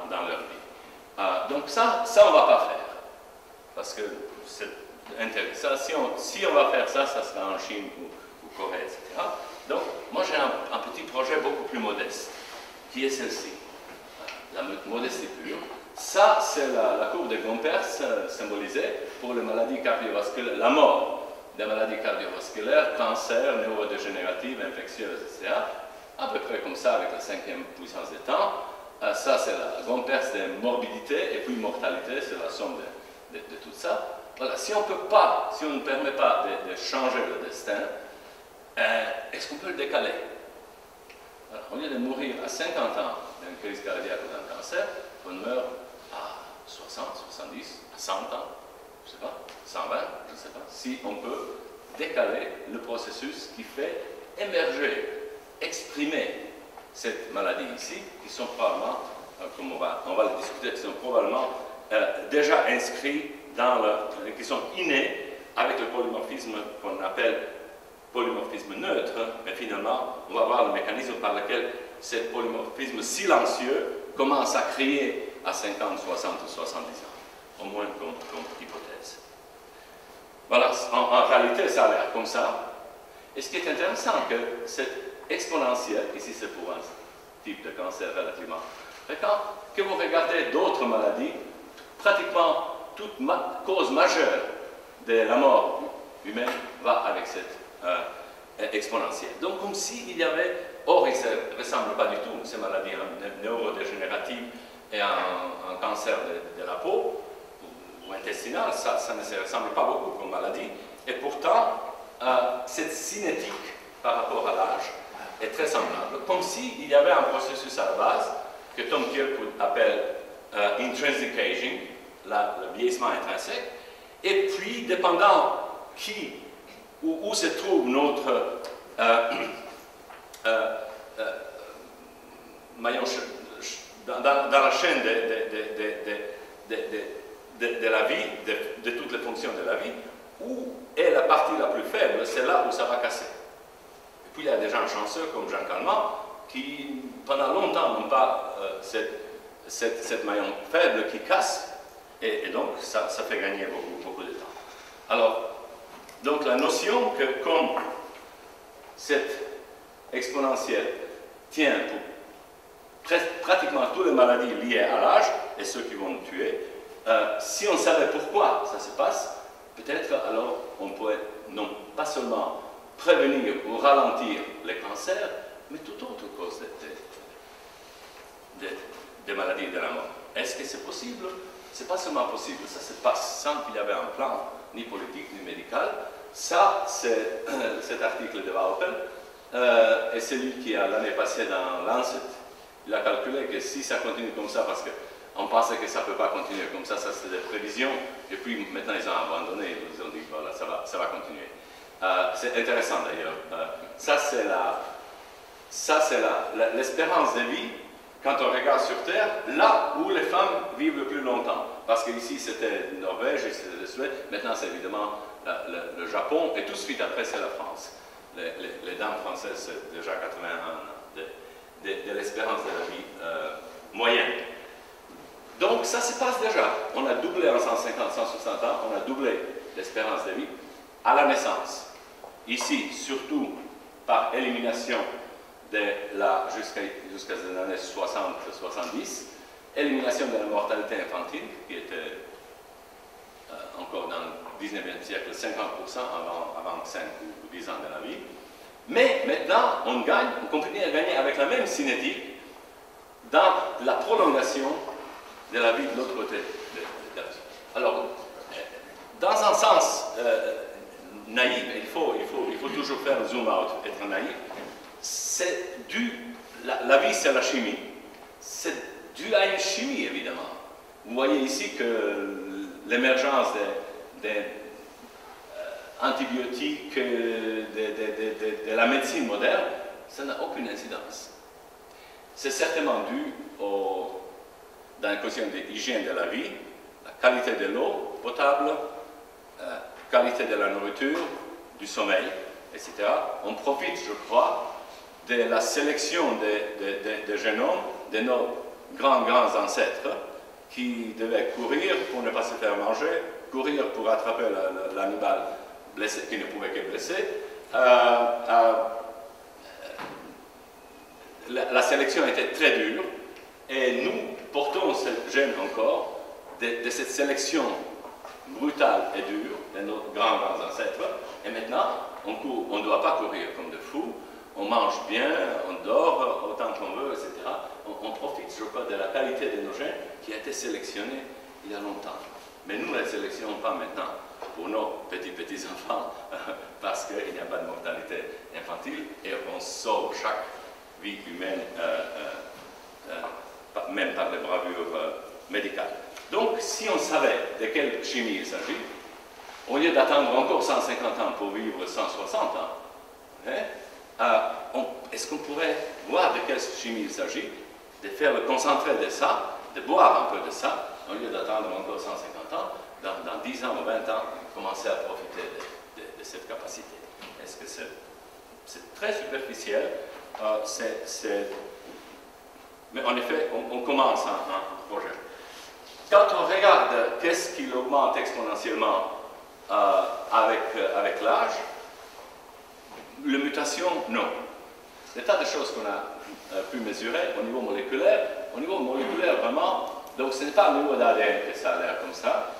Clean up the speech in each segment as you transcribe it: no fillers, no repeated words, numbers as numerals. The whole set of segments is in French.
dans leur vie. Donc ça on ne va pas faire, parce que c'est intéressant. Si on va faire ça, ça sera en Chine ou Corée, etc. Donc, moi j'ai un petit projet beaucoup plus modeste, qui est celle-ci, la modestie pure. Ça, c'est la courbe de Gompers symbolisée pour les maladies cardiovasculaires, la mort des maladies cardiovasculaires, cancer, neurodégénératives, infectieuses, etc. À peu près comme ça, avec la 5e puissance des temps. Ça, c'est la Gompers des morbidités, et puis mortalité, c'est la somme de tout ça. Voilà, si on ne permet pas de changer le destin, est-ce qu'on peut le décaler? Alors, au lieu de mourir à 50 ans d'une crise cardiaque ou d'un cancer, on meurt à 60, 70, à 100 ans, je ne sais pas, 120, je ne sais pas, si on peut décaler le processus qui fait émerger, exprimer cette maladie ici, qui sont probablement, comme on va le discuter, qui sont probablement déjà inscrits qui sont innés avec le polymorphisme qu'on appelle polymorphisme neutre, mais finalement, on va voir le mécanisme par lequel ce polymorphisme silencieux commence à créer à 50, 60 ou 70 ans, au moins comme hypothèse. Voilà, en réalité, ça a l'air comme ça. Et ce qui est intéressant, que cette exponentielle, ici c'est pour un type de cancer relativement fréquent, que vous regardez d'autres maladies, pratiquement toute cause majeure de la mort humaine va avec cette exponentielle. Donc comme s'il y avait, or il ne ressemble pas du tout, ces maladies neurodégénératives et un cancer de la peau ou intestinal, ça ne se ressemble pas beaucoup comme maladie, et pourtant cette cinétique par rapport à l'âge est très semblable, comme s'il y avait un processus à la base que Tom Kirkwood appelle intrinsic aging, le vieillissement intrinsèque, et puis dépendant où se trouve notre maillon dans la chaîne de la vie, de toutes les fonctions de la vie, où est la partie la plus faible, c'est là où ça va casser. Et puis il y a des gens chanceux comme Jean Calment qui pendant longtemps n'ont pas cette maillon faible qui casse, et donc ça fait gagner beaucoup de temps. Alors, donc la notion que comme cette exponentielle tient pour pratiquement toutes les maladies liées à l'âge et ceux qui vont nous tuer, si on savait pourquoi ça se passe, peut-être alors on pourrait non pas seulement prévenir ou ralentir les cancers, mais toute autre cause des maladies de la mort. Est-ce que c'est possible? Ce n'est pas seulement possible, ça se passe sans qu'il y avait un plan, ni politique, ni médical. Ça, c'est cet article de Vaupel, et c'est lui qui, l'année passée dans Lancet, il a calculé que si ça continue comme ça, parce qu'on pensait que ça ne peut pas continuer comme ça c'était des prévisions, et puis maintenant ils ont abandonné, ils ont dit voilà, ça va continuer. C'est intéressant d'ailleurs. Ça, c'est l'espérance de vie quand on regarde sur Terre, là où les femmes vivent le plus longtemps. Parce qu'ici c'était Norvège, c'était la Suède, maintenant c'est évidemment le Japon, et tout de suite après c'est la France. Les dames françaises, c'est déjà 81 ans de l'espérance de la vie moyenne. Donc ça se passe déjà. On a doublé en 150, 160 ans, on a doublé l'espérance de vie à la naissance. Ici, surtout par élimination jusqu'à les années 60-70, élimination de la mortalité infantile, qui était encore dans le 19e siècle 50% avant 5 ou 10 ans de la vie. Mais maintenant, on continue à gagner avec la même cinétique dans la prolongation de la vie de l'autre côté de la vie. Alors, dans un sens naïf, il faut toujours faire un zoom out, être naïf, c'est dû, la vie c'est la chimie, c'est dû à une chimie évidemment. Vous voyez ici que l'émergence des antibiotiques, de la médecine moderne, ça n'a aucune incidence. C'est certainement dû dans la question de l'hygiène de la vie, la qualité de l'eau potable, qualité de la nourriture, du sommeil, etc. On profite, je crois, de la sélection des génomes de nos grands ancêtres qui devaient courir pour ne pas se faire manger, courir pour attraper l'animal blessé, qui ne pouvait que blesser. La sélection était très dure et nous portons cette gêne encore de cette sélection brutale et dure de nos grands ancêtres. Et maintenant, on ne doit pas courir comme des fous, on mange bien, on dort autant qu'on veut, etc. On profite, je crois, de la qualité de nos gènes qui a été sélectionnée il y a longtemps. Mais nous ne la sélectionnons pas maintenant pour nos petits-enfants parce qu'il n'y a pas de mortalité infantile et on sauve chaque vie humaine, même par les bravures médicales. Donc, si on savait de quelle chimie il s'agit, au lieu d'attendre encore 150 ans pour vivre 160 ans, est-ce qu'on pourrait voir de quelle chimie il s'agit, de faire le concentré de ça, de boire un peu de ça, au lieu d'attendre encore 150 ans, dans 10 ans ou 20 ans, commencer à profiter de cette capacité. Est-ce que c'est très superficiel, mais en effet, on commence un projet. Quand on regarde qu'est-ce qui augmente exponentiellement avec l'âge, les mutations, non. Des tas de choses qu'on a pu mesurer au niveau moléculaire. Au niveau moléculaire, vraiment, donc ce n'est pas au niveau d'ADN que ça a l'air comme ça,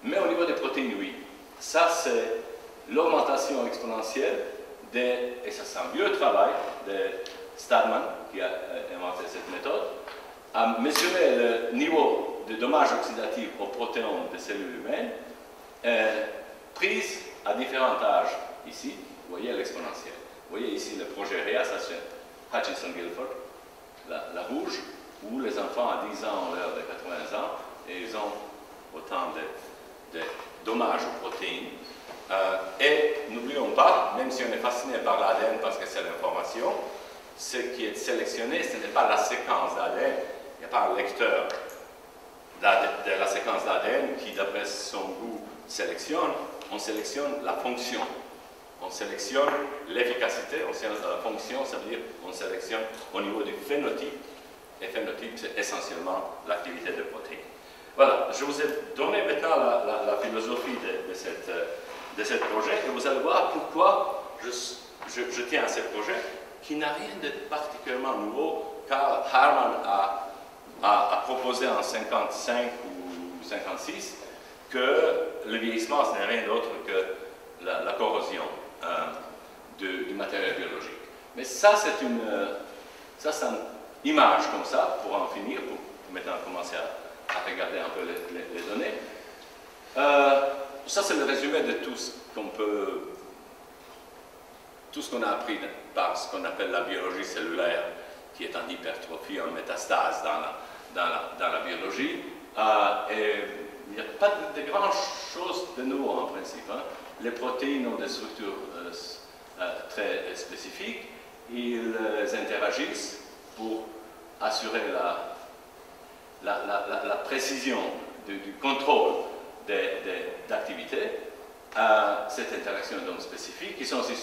mais au niveau des protéines, oui. Ça, c'est l'augmentation exponentielle, et ça c'est un vieux travail de Stadman, qui a inventé cette méthode, à mesurer le niveau de dommages oxydatifs aux protéines des cellules humaines, prises à différents âges. Ici, vous voyez l'exponentielle. Vous voyez ici le projet REA, ça c'est Hutchinson-Gilford, la rouge, où les enfants à 10 ans ont l'air de 80 ans, et ils ont autant de dommages aux protéines. Et n'oublions pas, même si on est fasciné par l'ADN parce que c'est l'information, ce qui est sélectionné, ce n'est pas la séquence d'ADN, il n'y a pas un lecteur de la séquence d'ADN qui, d'après son goût, sélectionne. On sélectionne la fonction, on sélectionne l'efficacité, on sélectionne la fonction, ça veut dire on sélectionne au niveau du phénotype, et phénotype c'est essentiellement l'activité de protéines. Voilà, je vous ai donné maintenant la philosophie de ce projet, et vous allez voir pourquoi je tiens à ce projet qui n'a rien de particulièrement nouveau. Carl Harman a proposé en 55 ou 56 que le vieillissement, ce n'est rien d'autre que la corrosion du matériel biologique. Mais ça, c'est une image comme ça, pour en finir, pour maintenant commencer à regarder un peu les données. Ça, c'est le résumé de tout ce qu'on a appris par ce qu'on appelle la biologie cellulaire, qui est en hypertrophie, en métastase dans la biologie. Et il n'y a pas de grand chose de nouveau en principe. Les protéines ont des structures très spécifiques. Ils interagissent pour assurer la précision du contrôle d'activité. Cette interaction donc spécifique, qui sont aussi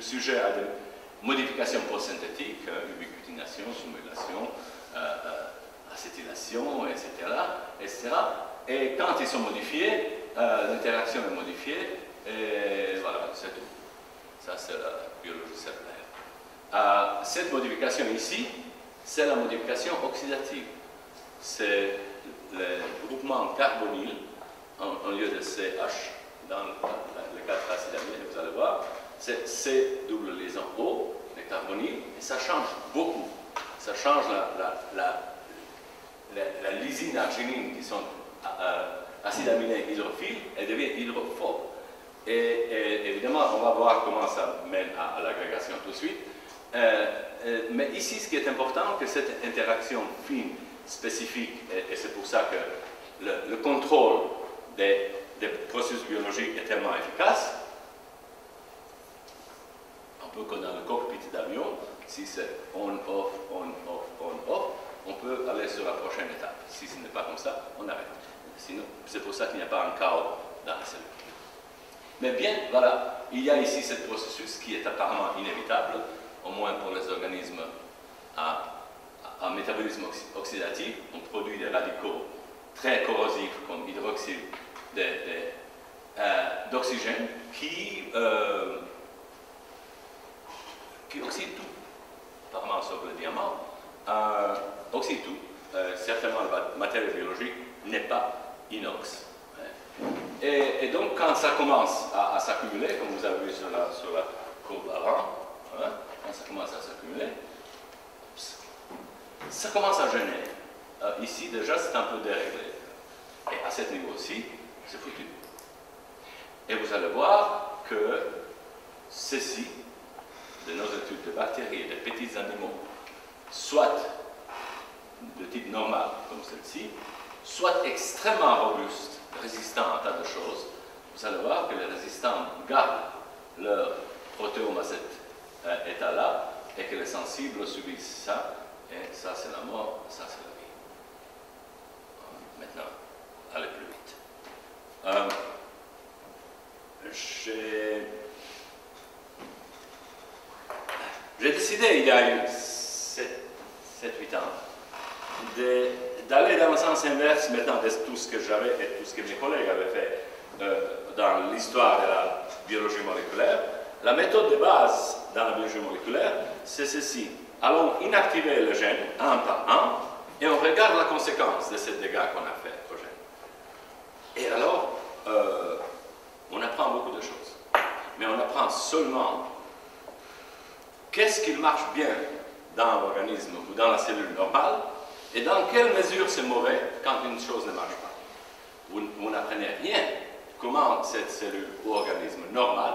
sujets à des modifications post-synthétiques, ubiquitination, simulation, acétylation, etc. Et quand ils sont modifiés, l'interaction est modifiée, et voilà, c'est tout. Ça, c'est la biologie cellulaire. Cette modification ici, c'est la modification oxydative. C'est le groupement carbonyl en lieu de CH dans les 4 acides aminés, vous allez voir. C'est C double liaison O, les carbonyles, et ça change beaucoup. Ça change la lysine, arginine, qui sont acides aminés hydrophiles, elles deviennent hydrophobes. Et évidemment, on va voir comment ça mène à l'agrégation tout de suite. Mais ici, ce qui est important, que cette interaction fine, spécifique, et c'est pour ça que le contrôle des processus biologiques est tellement efficace, un peu comme dans le cockpit d'avion, si c'est on-off, on-off, on-off, on peut aller sur la prochaine étape. Si ce n'est pas comme ça, on arrête. Sinon, c'est pour ça qu'il n'y a pas un chaos dans la cellule. Mais bien, voilà, il y a ici ce processus qui est apparemment inévitable, au moins pour les organismes à à métabolisme oxydatif, on produit des radicaux très corrosifs comme hydroxyde d'oxygène qui oxyde tout, apparemment sauf le diamant, oxyde tout. Certainement, la matière biologique n'est pas inox. Et donc, quand ça commence à s'accumuler, comme vous avez vu sur la courbe avant, quand ça commence à s'accumuler, ça commence à gêner. Ici, déjà, c'est un peu déréglé. Et à ce niveau-ci, c'est foutu. Et vous allez voir que ceci, de nos études de bactéries et de petits animaux, soit de type normal, comme celle-ci, soit extrêmement robustes, résistants à un tas de choses, vous allez voir que les résistants gardent leur protéome à cet état-là, et que les sensibles subissent ça, et ça c'est la mort, ça c'est la vie. Maintenant, allez plus vite. J'ai décidé, il y a eu 7-8 ans, d'aller dans le sens inverse maintenant de tout ce que j'avais et tout ce que mes collègues avaient fait dans l'histoire de la biologie moléculaire. La méthode de base dans la biologie moléculaire, c'est ceci. Allons inactiver le gène un par un et on regarde la conséquence de ces dégâts qu'on a fait au gène. Et alors, on apprend beaucoup de choses. Mais on apprend seulement qu'est-ce qui marche bien dans l'organisme ou dans la cellule normale et dans quelle mesure c'est mauvais quand une chose ne marche pas. Vous n'apprenez rien comment cette cellule ou organisme normal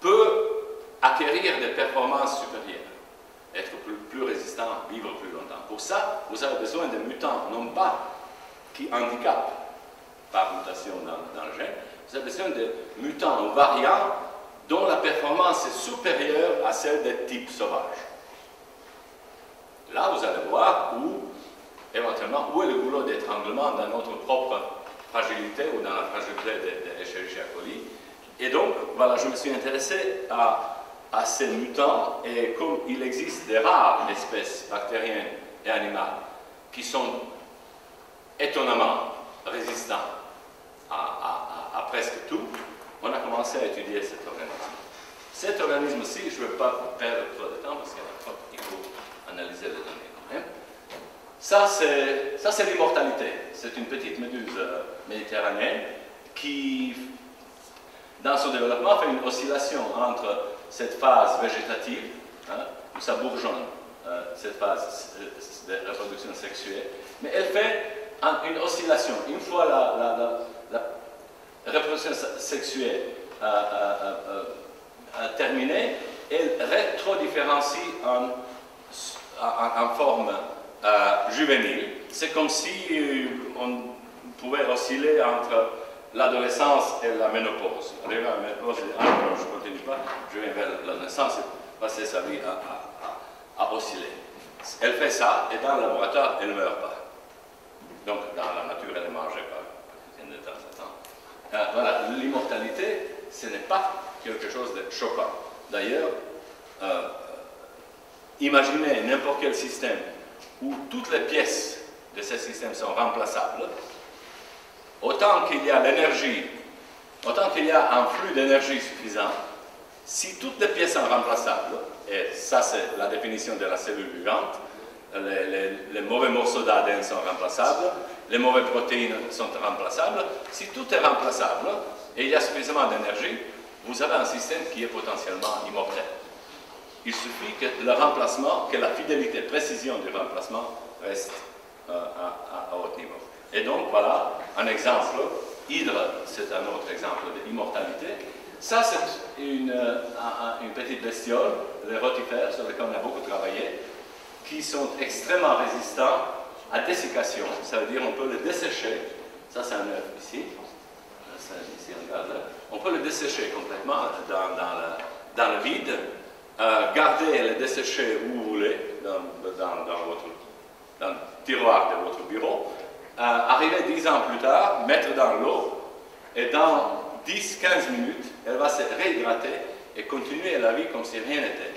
peut acquérir des performances supérieures, être plus résistant, vivre plus longtemps. Pour ça, vous avez besoin de mutants, non pas qui handicapent par mutation dans le gène, vous avez besoin de mutants ou variants dont la performance est supérieure à celle des types sauvages. Là, vous allez voir éventuellement, où est le goulot d'étranglement dans notre propre fragilité ou dans la fragilité de Escherichia coli. Et donc, voilà, je me suis intéressé à ces mutants, et comme il existe des rares espèces bactériennes et animales qui sont étonnamment résistants à presque tout, on a commencé à étudier cet organisme. Cet organisme-ci, je ne veux pas perdre trop de temps parce qu'il faut analyser les données quand même. Ça, c'est l'immortalité. C'est une petite méduse méditerranéenne qui, dans son développement, fait une oscillation entre cette phase végétative, où ça bourgeonne, cette phase de reproduction sexuelle, mais elle fait une oscillation. Une fois la reproduction sexuelle terminée, elle rétro-différencie en forme juvénile. C'est comme si on pouvait osciller entre l'adolescence et la ménopause. Arrivé à la ménopause, je ne continue pas, je viens vers l'adolescence et passer sa vie à osciller. Elle fait ça, et dans le laboratoire, elle ne meurt pas. Donc, dans la nature, elle ne mangeait pas, de temps en temps. Voilà, l'immortalité, ce n'est pas quelque chose de choquant. D'ailleurs, imaginez n'importe quel système où toutes les pièces de ce système sont remplaçables, autant qu'il y a l'énergie, autant qu'il y a un flux d'énergie suffisant, si toutes les pièces sont remplaçables, et ça c'est la définition de la cellule vivante, les mauvais morceaux d'ADN sont remplaçables, les mauvaises protéines sont remplaçables, si tout est remplaçable et il y a suffisamment d'énergie, vous avez un système qui est potentiellement immortel. Il suffit que le remplacement, que la fidélité, précision du remplacement reste à haut niveau. Et donc voilà un exemple. Hydre, c'est un autre exemple d'immortalité. Ça, c'est une petite bestiole, les rotifères, sur lesquels on a beaucoup travaillé, qui sont extrêmement résistants à dessiccation. Ça veut dire qu'on peut le dessécher. Ça, c'est un œuf ici. Ici, regarde là. On peut le dessécher complètement dans le vide. Garder et le dessécher où vous voulez, dans le tiroir de votre bureau. Arriver 10 ans plus tard, mettre dans l'eau, et dans 10-15 minutes, elle va se réhydrater et continuer la vie comme si rien n'était.